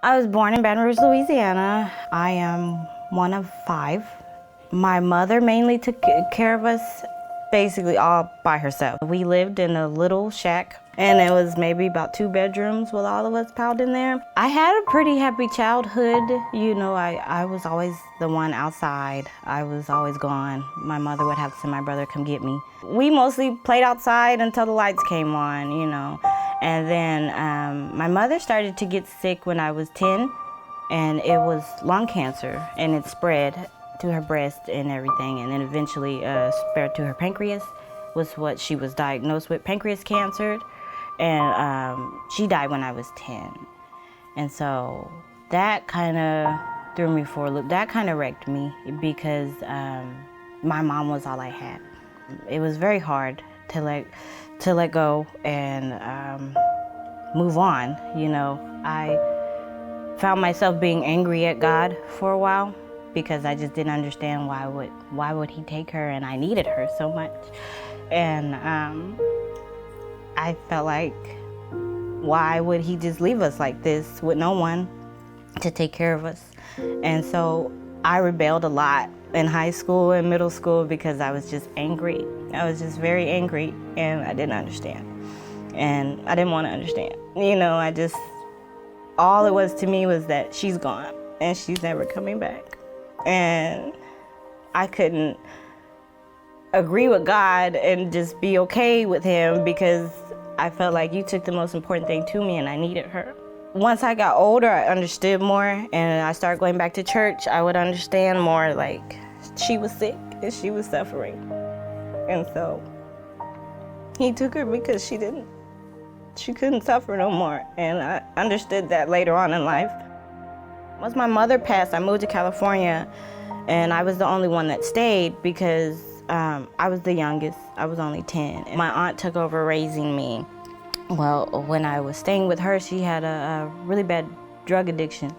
I was born in Baton Rouge, Louisiana. I am one of 5. My mother mainly took care of us basically all by herself. We lived in a little shack, and it was maybe about 2 bedrooms with all of us piled in there. I had a pretty happy childhood. I was always the one outside. I was always gone. My mother would have to send my brother come get me. We mostly played outside until the lights came on. And then my mother started to get sick when I was 10, and it was lung cancer, and it spread to her breast and everything, and then eventually spread to her pancreas, was what she was diagnosed with, pancreas cancer, and she died when I was 10. And so that kind of threw me for a loop. That kind of wrecked me because my mom was all I had. It was very hard to let go and move on. I found myself being angry at God for a while because I just didn't understand why would he take her, and I needed her so much. And I felt like, why would he just leave us like this with no one to take care of us? And so I rebelled a lot in high school and middle school because I was just angry. I was just very angry, and I didn't understand. And I didn't want to understand. All it was to me was that she's gone and she's never coming back. And I couldn't agree with God and just be okay with him because I felt like you took the most important thing to me and I needed her. Once I got older, I understood more, and I started going back to church. I would understand more, like, she was sick and she was suffering. And so he took her because she couldn't suffer no more. And I understood that later on in life. Once my mother passed, I moved to California, and I was the only one that stayed because I was the youngest. I was only 10. And my aunt took over raising me. Well, when I was staying with her, she had a really bad drug addiction,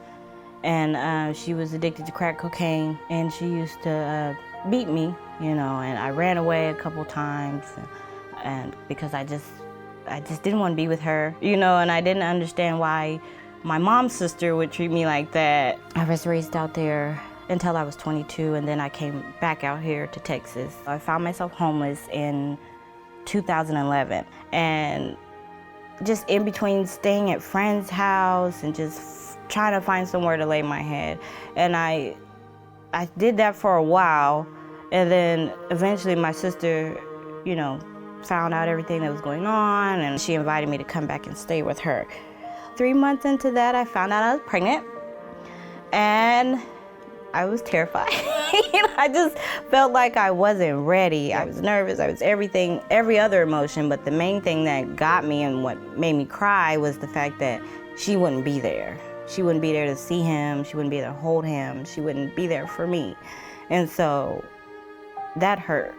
and she was addicted to crack cocaine, and she used to beat me, and I ran away a couple times, and because I just didn't want to be with her, and I didn't understand why my mom's sister would treat me like that. I was raised out there until I was 22, and then I came back out here to Texas. I found myself homeless in 2011, and just in between staying at friends' house and just trying to find somewhere to lay my head. And I did that for a while, and then eventually my sister, found out everything that was going on, and she invited me to come back and stay with her. 3 months into that, I found out I was pregnant, and I was terrified. I just felt like I wasn't ready. I was nervous. I was every other emotion, but the main thing that got me and what made me cry was the fact that she wouldn't be there. She wouldn't be there to see him. She wouldn't be there to hold him. She wouldn't be there for me. And so that hurt,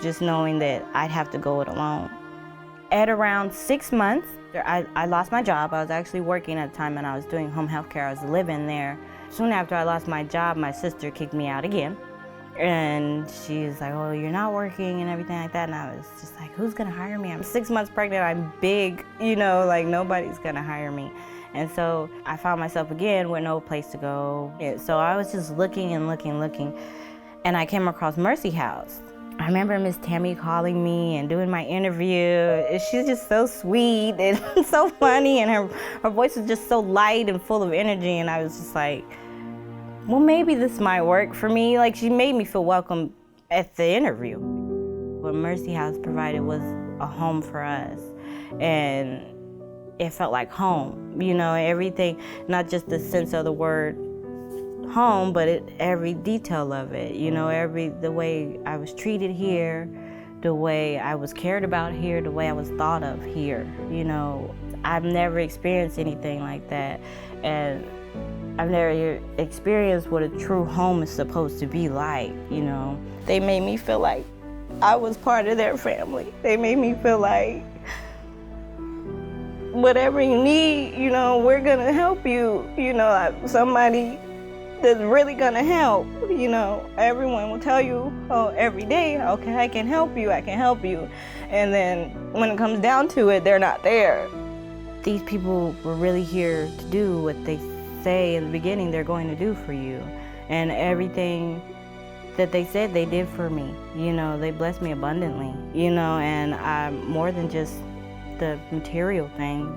just knowing that I'd have to go it alone. At around 6 months, I lost my job. I was actually working at the time, and I was doing home health care. I was living there. Soon after I lost my job, my sister kicked me out again. And she's like, oh, you're not working and everything like that. And I was just like, who's gonna hire me? I'm 6 months pregnant, I'm big, like nobody's gonna hire me. And so I found myself again with no place to go. So I was just looking and looking. And I came across Mercy House. I remember Miss Tammy calling me and doing my interview. She's just so sweet and so funny, and her voice was just so light and full of energy. And I was just like, well, maybe this might work for me. Like, she made me feel welcome at the interview. What Mercy House provided was a home for us, and it felt like home. Everything, not just the sense of the word home, but every detail of it. The way I was treated here, the way I was cared about here, the way I was thought of here. I've never experienced anything like that, and I've never experienced what a true home is supposed to be like. They made me feel like I was part of their family. They made me feel like, whatever you need, we're gonna help you. Like somebody that's really gonna help. Everyone will tell you, every day, okay, I can help you. And then when it comes down to it, they're not there. these people were really here to do what they say in the beginning they're going to do for you. And everything that they said they did for me. They blessed me abundantly, and I'm more than just the material things.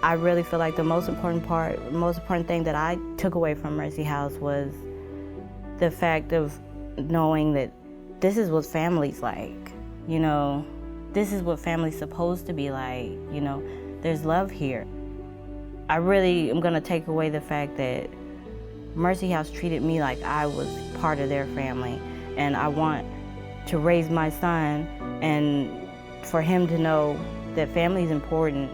I really feel like the most important thing that I took away from Mercy House was the fact of knowing that this is what family's like. This is what family's supposed to be like. There's love here. I really am gonna take away the fact that Mercy House treated me like I was part of their family, and I want to raise my son and for him to know that family is important.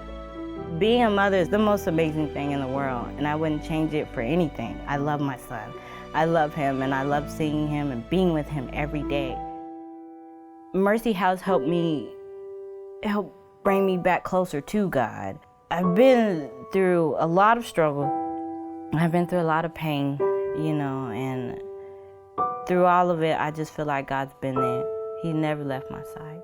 Being a mother is the most amazing thing in the world, and I wouldn't change it for anything. I love my son. I love him, and I love seeing him and being with him every day. Mercy House helped bring me back closer to God. I've been through a lot of struggle. I've been through a lot of pain, and through all of it, I just feel like God's been there. He never left my side.